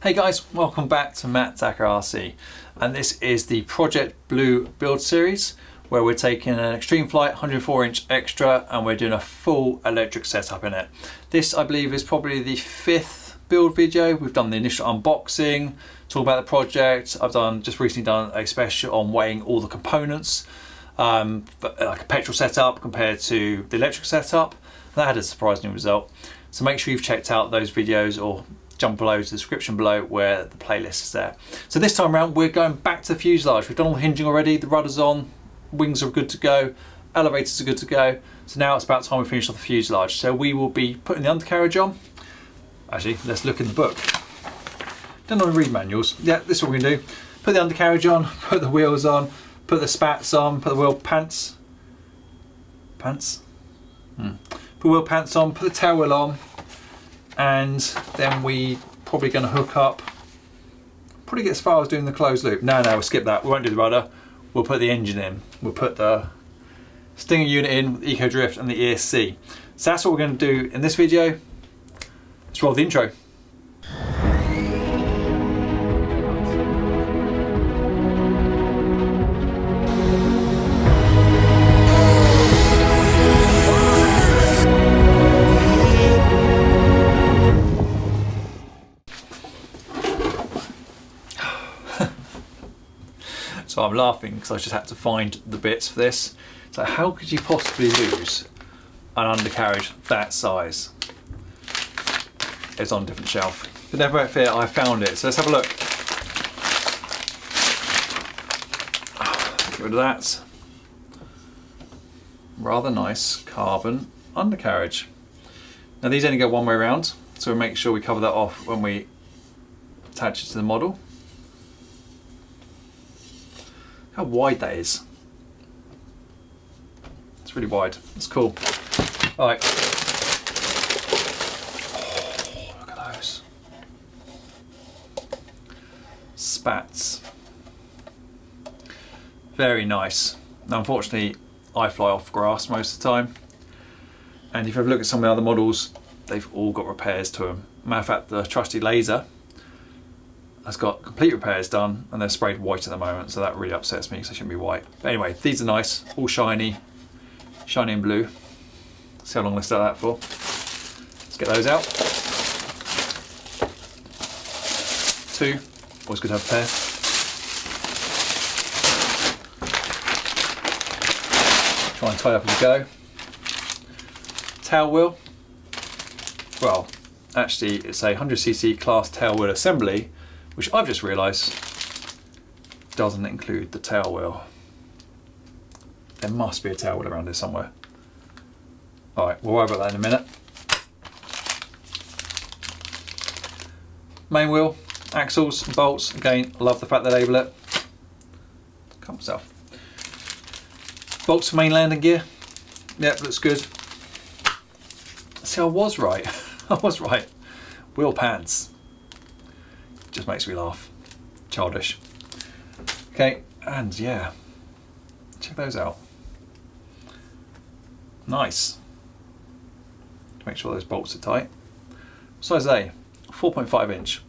Hey guys, welcome back to Matt Zacher RC, and this is the Project Blue build series where we're taking an Extreme Flight 104-inch extra and we're doing a full electric setup in it. This, I believe, is probably the 5th build video. We've done the initial unboxing, talk about the project. I've just recently done a special on weighing all the components, like a petrol setup compared to the electric setup. That had a surprising result. So make sure you've checked out those videos or jump below to the description below where the playlist is there. So this time around we're going back to the fuselage. We've done all the hinging already, the rudder's on, wings are good to go, elevators are good to go. So now it's about time we finish off the fuselage. So we will be putting the undercarriage on. Actually, let's look in the book. Don't know how to read manuals. Yeah, this is what we're gonna do. Put the undercarriage on, put the wheels on, put the spats on, put the wheel pants. Put wheel pants on, put the tail wheel on, and then we probably going to hook up, probably get as far as doing the closed loop. No, we'll skip that. We won't do the rudder. We'll put the engine in. We'll put the StinGR unit in, the Eco Drift and the ESC. So that's what we're going to do in this video. Let's roll the intro. So I'm laughing because I just had to find the bits for this. So how could you possibly lose an undercarriage that size? It's on a different shelf. But never fear, I found it. So let's have a look. Get rid of that. Rather nice carbon undercarriage. Now these only go one way around, so we'll make sure we cover that off when we attach it to the model. How wide that is. It's really wide. It's cool. All right. Oh, look at those. Spats. Very nice. Now, unfortunately, I fly off grass most of the time. And if you have a look at some of the other models, they've all got repairs to them. Matter of fact, the trusty Laser has got complete repairs done and they're sprayed white at the moment, so that really upsets me because they shouldn't be white. But anyway, these are nice, all shiny and blue. See how long they stay like that for. Let's get those out. 2, always good to have a pair. Try and tie up as we go. Tail wheel. Well, actually it's a 100cc class tail wheel assembly, which I've just realised doesn't include the tail wheel. There must be a tail wheel around here somewhere. Alright, we'll worry about that in a minute. Main wheel, axles, bolts. Again, I love the fact they label it. Come myself. Bolts for main landing gear. Yep, looks good. See, I was right. I was right. Wheel pants. Just makes me laugh. Childish. Okay, and yeah, check those out. Nice. Make sure those bolts are tight. Size A, 4.5 inch.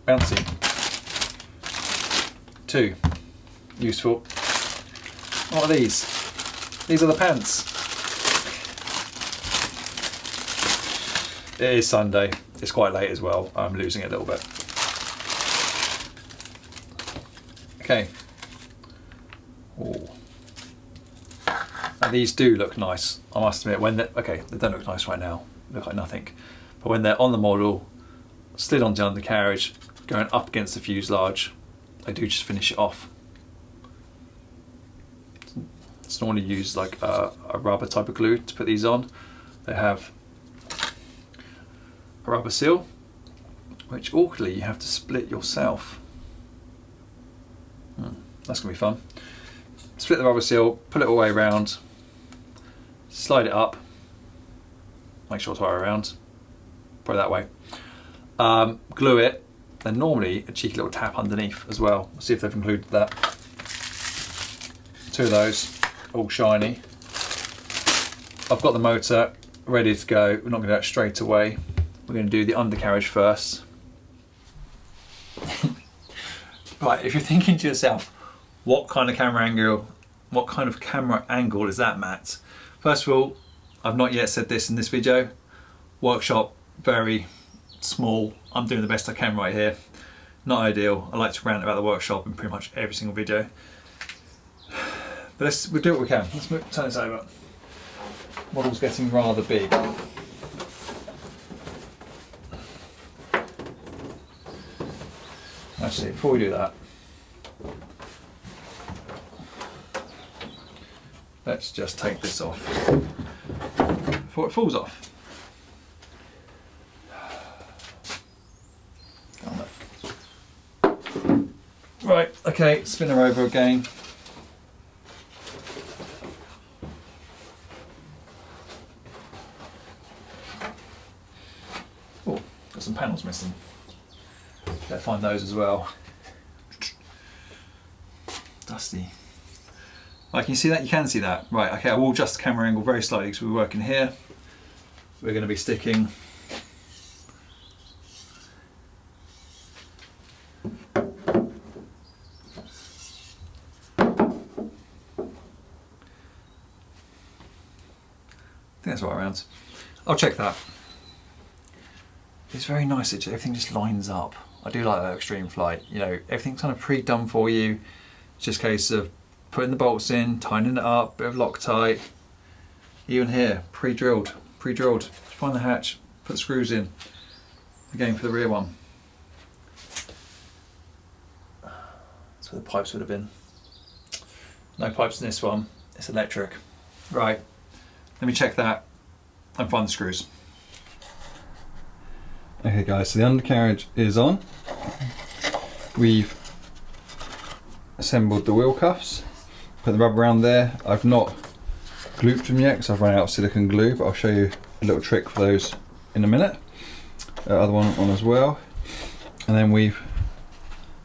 Bouncy. 2, useful. What are these? These are the pants. It is Sunday. It's quite late as well. I'm losing it a little bit. Okay. Ooh. Now these do look nice. I must admit, when they don't look nice right now. They look like nothing. But when they're on the model, slid onto the undercarriage, going up against the fuselage, they do just finish it off. It's normally used like a rubber type of glue to put these on. They have a rubber seal, which awkwardly you have to split yourself. That's gonna be fun. Split the rubber seal, pull it all the way around, slide it up, make sure it's right around, put it that way. Glue it, then normally a cheeky little tap underneath as well. We'll see if they've included that. 2 of those, all shiny. I've got the motor ready to go. We're not going to do that straight away. we're going to do the undercarriage first. Right, if you're thinking to yourself, what kind of camera angle is that, Matt? First of all, I've not yet said this in this video. Workshop, very small. I'm doing the best I can right here. Not ideal. I like to rant about the workshop in pretty much every single video. But we'll do what we can. Let's turn this over. Model's getting rather big. Actually, before we do that, let's just take this off before it falls off. Right, okay, spin her over again. Oh, got some panels missing. Gotta find those as well. Dusty. Right, can you see that? You can see that. Right, okay, I will adjust the camera angle very slightly because we're working here. We're going to be sticking I think that's right around. I'll check that. It's very nice that everything just lines up. I do like that extreme flight. You know, everything's kind of pre-done for you. It's just a case of putting the bolts in, tightening it up, bit of Loctite. Even here, pre-drilled. Find the hatch, put the screws in. Again for the rear one. That's where the pipes would have been. No pipes in this one. It's electric. Right. Let me check that and find the screws. Okay guys, so the undercarriage is on. We've assembled the wheel cuffs, put the rubber around there. I've not glued them yet because I've run out of silicone glue, but I'll show you a little trick for those in a minute. Other one on as well. And then we've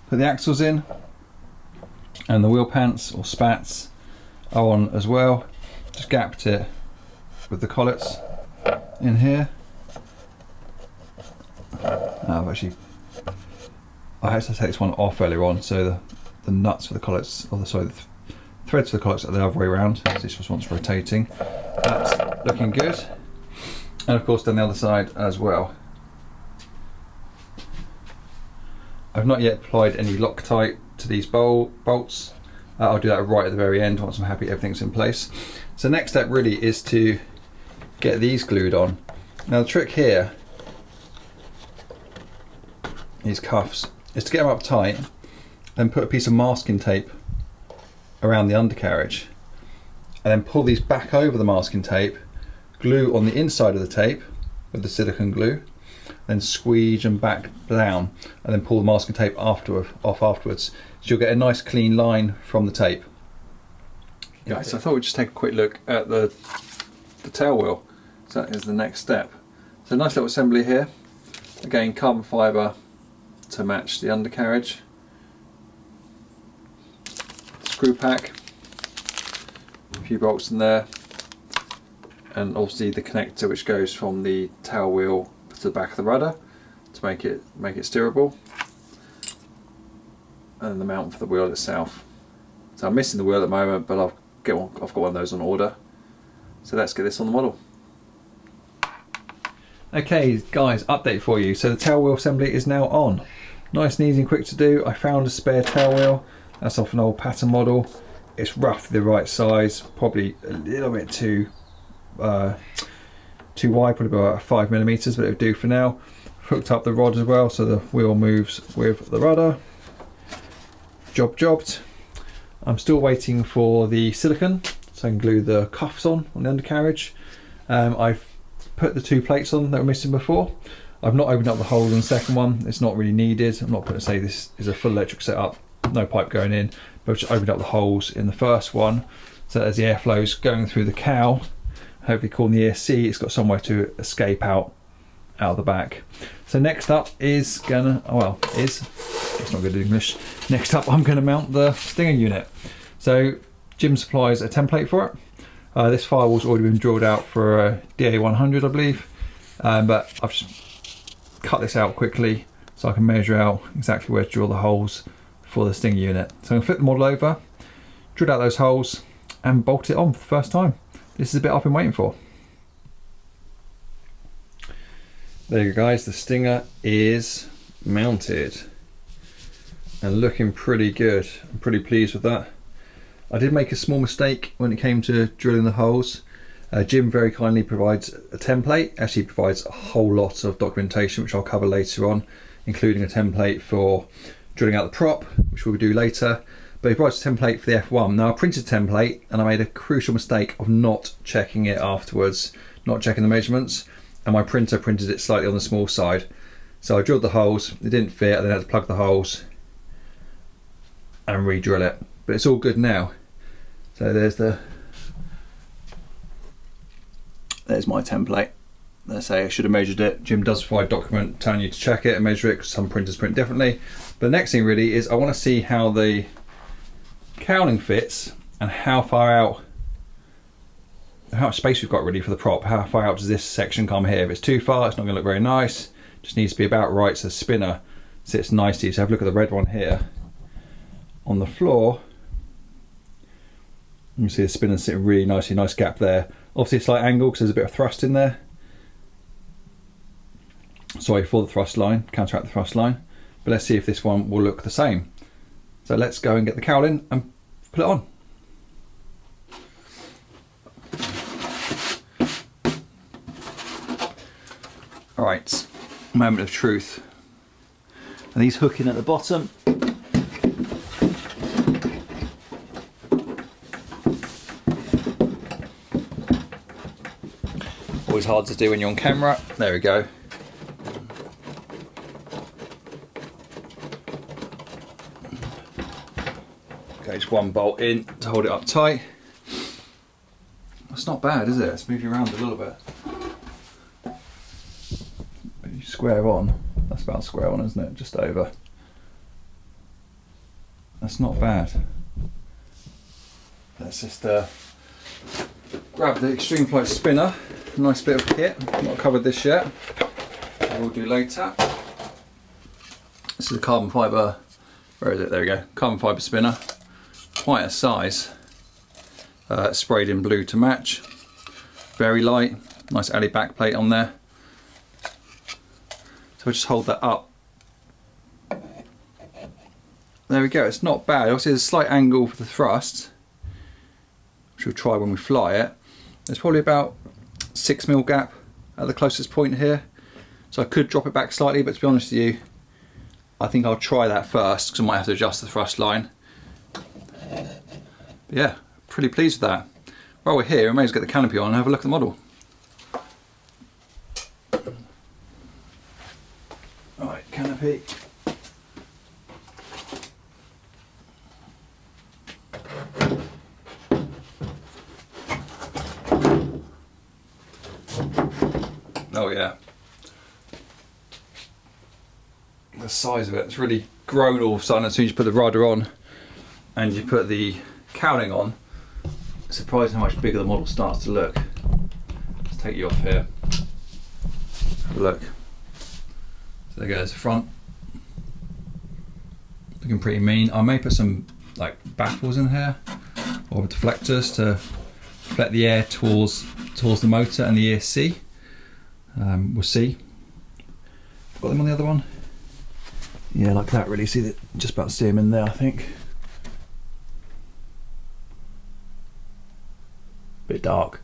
put the axles in, and the wheel pants or spats are on as well. Just gapped it with the collets in here. I had to take this one off earlier on, so the nuts for the collets, or the threads for the collets are the other way around. So this just wants rotating. That's looking good. And of course down the other side as well. I've not yet applied any Loctite to these bolts. I'll do that right at the very end once I'm happy everything's in place. So next step really is to get these glued on. Now the trick here, these cuffs, is to get them up tight, then put a piece of masking tape around the undercarriage, and then pull these back over the masking tape, glue on the inside of the tape with the silicone glue, then squeeze them back down, and then pull the masking tape off afterwards. So you'll get a nice clean line from the tape. Guys, so I thought we'd just take a quick look at the tail wheel. So that is the next step. So nice little assembly here. Again, carbon fibre to match the undercarriage. Screw pack, a few bolts in there, and obviously the connector which goes from the tail wheel to the back of the rudder to make it steerable, and the mount for the wheel itself. So I'm missing the wheel at the moment, but I've got one of those on order. So let's get this on the model. Okay guys, update for you. So the tail wheel assembly is now on. Nice and easy and quick to do. I found a spare tail wheel. That's off an old pattern model. It's roughly the right size, probably a little bit too wide, probably about 5mm, but it'll do for now. Hooked up the rod as well, so the wheel moves with the rudder. Jobbed. I'm still waiting for the silicone, so I can glue the cuffs on the undercarriage. I've put the two plates on that were missing before. I've not opened up the hole in the second one. It's not really needed. I'm not going to say this is a full electric setup, no pipe going in, but I've just opened up the holes in the first one, so as the airflow's going through the cowl, hopefully called the ESC, it's got somewhere to escape out of the back. So next up is it's not good English. Next up I'm going to mount the Stinger unit. So Jim supplies a template for it. This firewall's already been drilled out for a DA100 I believe, but I've just cut this out quickly so I can measure out exactly where to drill the holes for the Sting unit. So I'm going to flip the model over, drill out those holes and bolt it on for the first time. This is a bit I've been waiting for. There you go guys, the Stinger is mounted and looking pretty good. I'm pretty pleased with that. I did make a small mistake when it came to drilling the holes. Jim very kindly provides a template, actually provides a whole lot of documentation which I'll cover later on, including a template for drilling out the prop, which we'll do later. But he provides a template for the F1. Now I printed a template and I made a crucial mistake of not checking it afterwards, not checking the measurements, and my printer printed it slightly on the small side. So I drilled the holes, it didn't fit, I then had to plug the holes and re-drill it. But it's all good now. So there's my template. Let's say I should have measured it. Jim does provide a document telling you to check it and measure it because some printers print differently. But the next thing really is I want to see how the cowling fits and how far out, how much space we've got really for the prop. How far out does this section come here? If it's too far, it's not going to look very nice. Just needs to be about right so the spinner sits nicely. So have a look at the red one here. On the floor, you can see the spinner sitting really nicely, nice gap there. Obviously a slight angle because there's a bit of thrust in there. Sorry for the thrust line, counteract the thrust line. But let's see if this one will look the same. So let's go and get the cowling and put it on. All right, moment of truth. Are these hooking at the bottom? Always hard to do when you're on camera. There we go. Okay, just one bolt in to hold it up tight. That's not bad, is it? Let's move you around a little bit. Square on. That's about square on, isn't it? Just over. That's not bad. Let's just grab the Extreme Flight spinner. Nice bit of kit. Not covered this yet. We'll do later. This is a carbon fibre. Where is it? There we go. Carbon fibre spinner. Quite a size. Sprayed in blue to match. Very light. Nice alley backplate on there. So we'll just hold that up. There we go. It's not bad. Obviously there's a slight angle for the thrust, which we'll try when we fly it. There's probably about 6mm gap at the closest point here. So I could drop it back slightly, but to be honest with you, I think I'll try that first because I might have to adjust the thrust line. But yeah, pretty pleased with that. While we're here, we may as well get the canopy on and have a look at the model. Alright, canopy. Oh yeah. The size of it, it's really grown all of a sudden as soon as you put the rudder on and you put the cowling on. It's surprising how much bigger the model starts to look. Let's take you off here. Look. So there goes the front. Looking pretty mean. I may put some like baffles in here or deflectors to deflect the air towards the motor and the ESC. We'll see. Got them on the other one. Yeah, like that really. See that, just about to see them in there, I think. Bit dark.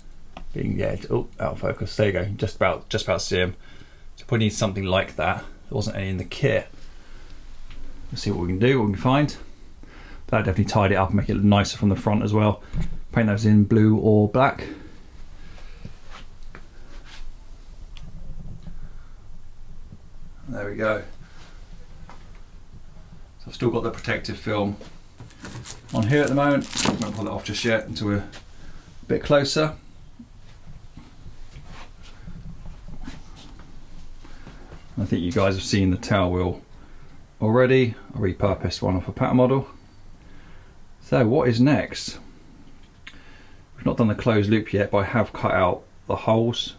Yeah, oh, out of focus. There you go. Just about to see them. So probably need something like that. There wasn't any in the kit. Let's see what we can do, what we can find. That definitely tied it up and make it look nicer from the front as well. Paint those in blue or black. There we go. So I've still got the protective film on here at the moment. I won't pull it off just yet until we're a bit closer. I think you guys have seen the tail wheel already. I repurposed one off a pattern model. So what is next? We've not done the closed loop yet, but I have cut out the holes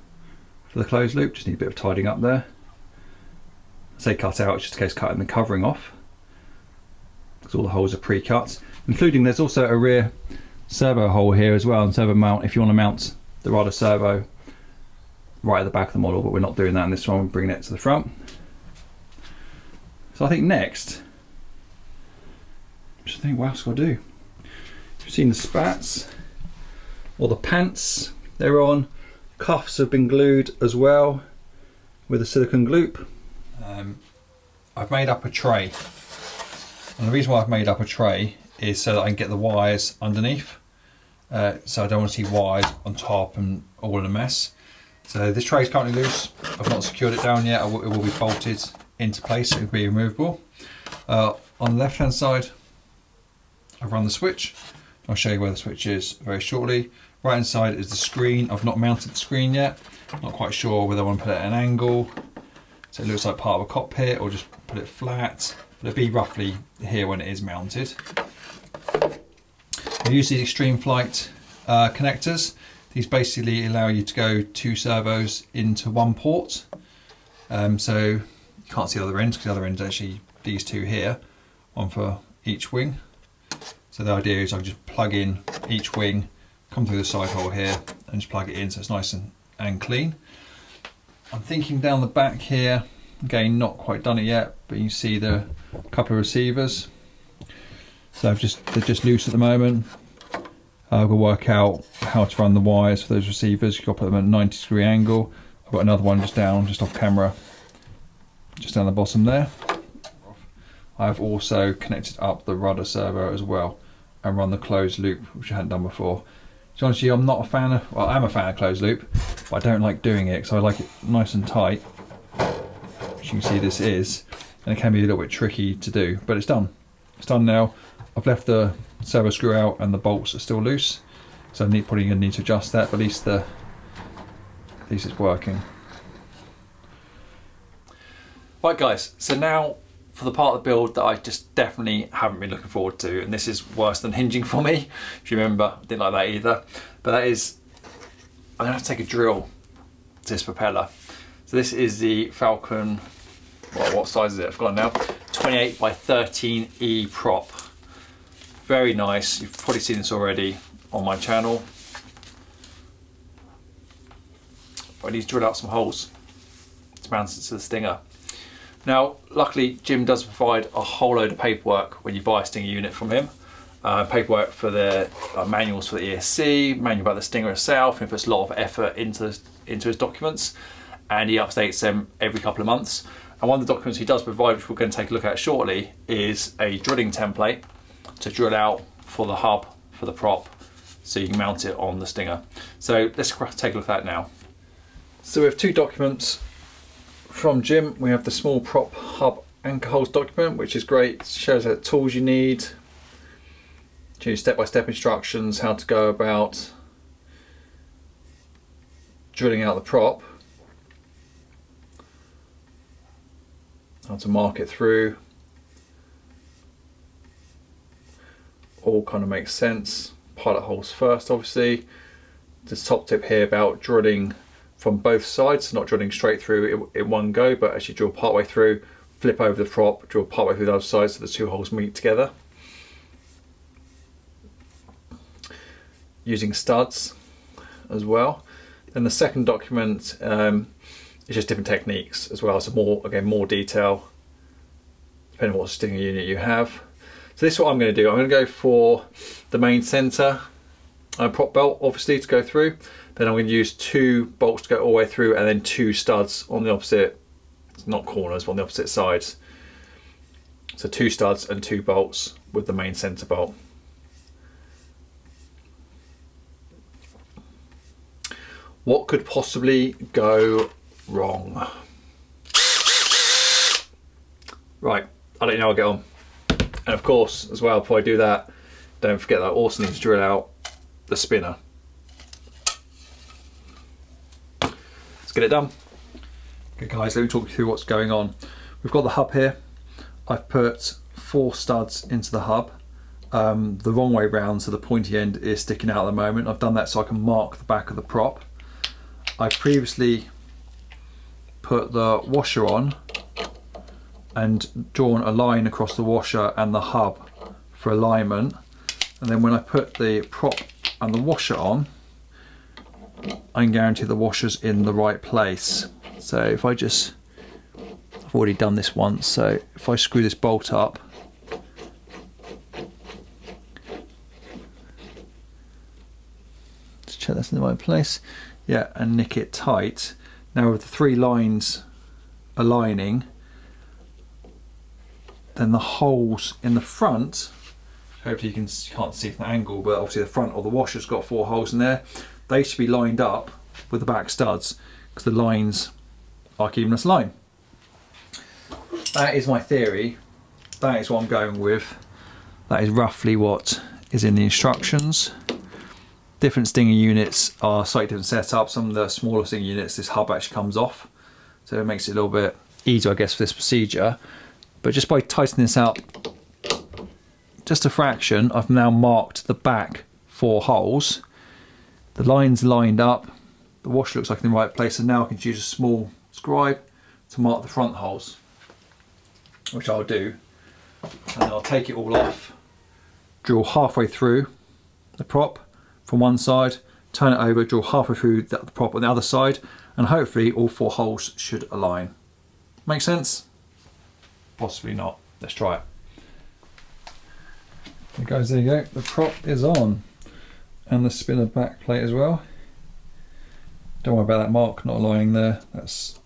for the closed loop. Just need a bit of tidying up there. say cut out, it's just a case of cutting the covering off, because all the holes are pre-cut, including there's also a rear servo hole here as well, and servo mount if you want to mount the rudder servo right at the back of the model, but we're not doing that in this one, we're bringing it to the front. So I think next, just think what else got to do. You've seen the spats, or the pants they're on, cuffs have been glued as well with a silicone loop. I've made up a tray, and the reason why I've made up a tray is so that I can get the wires underneath, so I don't want to see wires on top and all in a mess. So this tray is currently loose, I've not secured it down yet, it will be bolted into place, so it will be removable. On the left hand side I've run the switch, I'll show you where the switch is very shortly. Right hand side is the screen. I've not mounted the screen yet, not quite sure whether I want to put it at an angle so it looks like part of a cockpit, or just put it flat, but it'll be roughly here when it is mounted. I use these Extreme Flight connectors. These basically allow you to go 2 servos into 1 port, so you can't see the other end because the other end is actually these 2 here, one for each wing. So the idea is I just plug in each wing, come through the side hole here and just plug it in so it's nice and clean. I'm thinking down the back here, again not quite done it yet, but you can see the couple of receivers. So they're just loose at the moment. I've got to work out how to run the wires for those receivers. You've got to put them at a 90-degree angle. I've got another one just off camera, just down the bottom there. I've also connected up the rudder servo as well and run the closed loop, which I hadn't done before. So honestly, I'm not a fan of, well, I'm a fan of closed loop, but I don't like doing it because I like it nice and tight, which you can see this is, and it can be a little bit tricky to do, but it's done. It's done now. I've left the servo screw out and the bolts are still loose, so I'm probably going to need to adjust that, but at least it's working. Right guys, so now for the part of the build that I just definitely haven't been looking forward to, and this is worse than hinging for me, if you remember, I didn't like that either, but that is, I'm going to have to take a drill to this propeller. So this is the Falcon, well, what size is it? I've forgotten now, 28 by 13E prop. Very nice, you've probably seen this already on my channel. I need to drill out some holes to mount it to the Stinger. Now, luckily, Jim does provide a whole load of paperwork when you buy a Stinger unit from him. Paperwork for the manuals for the ESC, manual about the Stinger itself, and he puts a lot of effort into his documents, and he updates them every couple of months. And one of the documents he does provide, which we're going to take a look at shortly, is a drilling template to drill out for the hub, for the prop, so you can mount it on the Stinger. So let's take a look at that now. So we have 2 documents from Jim. We have the small prop hub anchor holes document, which is great. It shows the tools you need, step-by-step instructions, how to go about drilling out the prop, how to mark it through. All kind of makes sense. Pilot holes first, obviously. This top tip here about drilling from both sides, not drilling straight through in one go, but as you drill part way through, flip over the prop, drill part way through the other side so the 2 holes meet together. Using studs as well. Then the second document is just different techniques as well, so more detail depending on what Stinger unit you have. So this is what I'm going to do. I'm going to go for the main center prop belt, obviously, to go through. Then I'm going to use 2 bolts to go all the way through, and then 2 studs on the opposite, not corners, but on the opposite sides. So 2 studs and 2 bolts with the main center bolt. What could possibly go wrong? Right, I'll let you know how I get on. And of course, as well, before I do that, don't forget that I also need to drill out the spinner. Let's get it done. Okay guys, let me talk you through what's going on. We've got the hub here. I've put 4 studs into the hub. The wrong way round, so the pointy end is sticking out at the moment. I've done that so I can mark the back of the prop. I've previously put the washer on and drawn a line across the washer and the hub for alignment. And then when I put the prop and the washer on, I can guarantee the washer's in the right place. So if I just, I've already done this once, so if I screw this bolt up, just check that's in the right place, yeah, and nick it tight. Now with the 3 lines aligning, then the holes in the front, hopefully you can't see from the angle, but obviously the front of the washer's got 4 holes in there. They should be lined up with the back studs because the lines are keeping us line. That is my theory. That is what I'm going with. That is roughly what is in the instructions. Different StinGR units are slightly different setup. Some of the smaller StinGR units, this hub actually comes off, so it makes it a little bit easier, I guess, for this procedure. But just by tightening this out just a fraction, I've now marked the back 4 holes. The line's lined up, the washer looks like in the right place, and now I can use a small scribe to mark the front holes, which I'll do. And I'll take it all off, drill halfway through the prop from one side, turn it over, drill halfway through the prop on the other side, and hopefully all 4 holes should align. Make sense? Possibly not. Let's try it. Okay guys, there you go. The prop is on. And the spinner back plate as well. Don't worry about that mark not aligning there. That's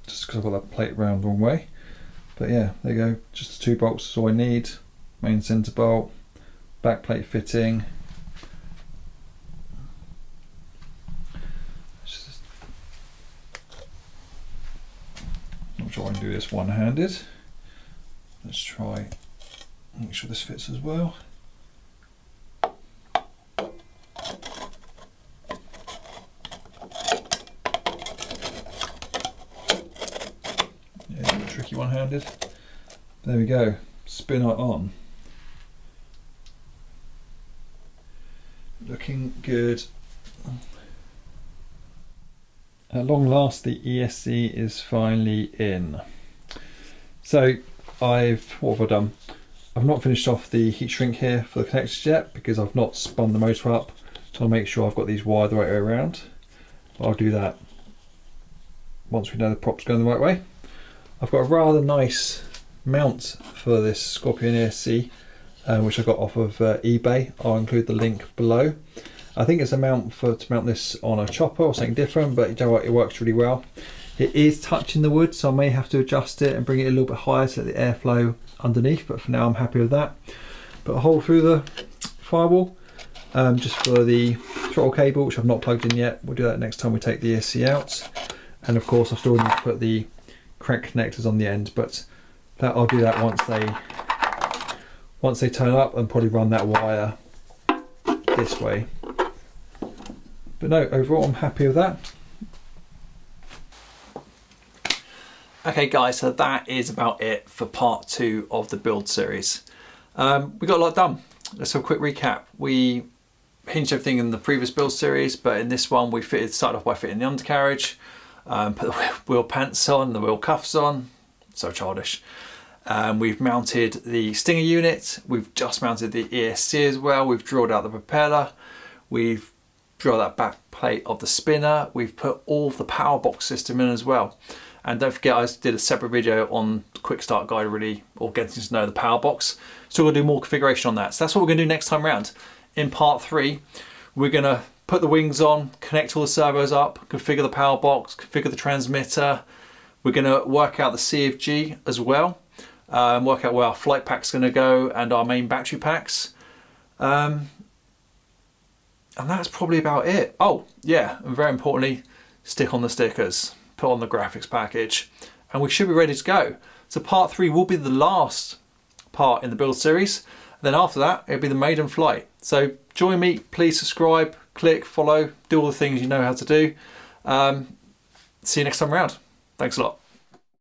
just because I've got that plate round the wrong way. But yeah, there you go. Just the 2 bolts is all I need. Main centre bolt, back plate fitting. Not sure I can do this one-handed. Let's try. Make sure this fits as well. Tricky one-handed. There we go. Spinner on. Looking good. At long last, the ESC is finally in. So what have I done? I've not finished off the heat shrink here for the connectors yet because I've not spun the motor up to make sure I've got these wired the right way around. But I'll do that once we know the prop's going the right way. I've got a rather nice mount for this Scorpion ESC, which I got off of eBay. I'll include the link below. I think it's a mount to mount this on a chopper or something different, but you know what, it works really well. It is touching the wood, so I may have to adjust it and bring it a little bit higher to let the airflow underneath, but for now I'm happy with that. Put a hole through the firewall just for the throttle cable, which I've not plugged in yet. We'll do that next time we take the ESC out. And of course I still need to put the correct connectors on the end, but that I'll do that once they turn up, and probably run that wire this way. But no, overall I'm happy with that. Okay guys, so that is about it for part 2 of the build series. We got a lot done. Let's have a quick recap. We hinged everything in the previous build series, but in this one we started off by fitting the undercarriage, put the wheel pants on, the wheel cuffs on, so childish. We've mounted the StinGR unit, we've just mounted the ESC as well, we've drilled out the propeller, we've drilled that back plate of the spinner, we've put all of the PowerBox system in as well. And don't forget, I did a separate video on the quick start guide, really, or getting to know the PowerBox. Still gonna do more configuration on that. So that's what we're gonna do next time around. In part 3, we're gonna put the wings on, connect all the servos up, configure the PowerBox, configure the transmitter. We're gonna work out the CFG as well, work out where our flight pack's gonna go and our main battery packs. And that's probably about it. Oh, yeah, and very importantly, stick on the stickers, put on the graphics package, and we should be ready to go. So part 3 will be the last part in the build series. Then after that, it'll be the maiden flight. So join me, please subscribe, click, follow, do all the things you know how to do. See you next time around. Thanks a lot.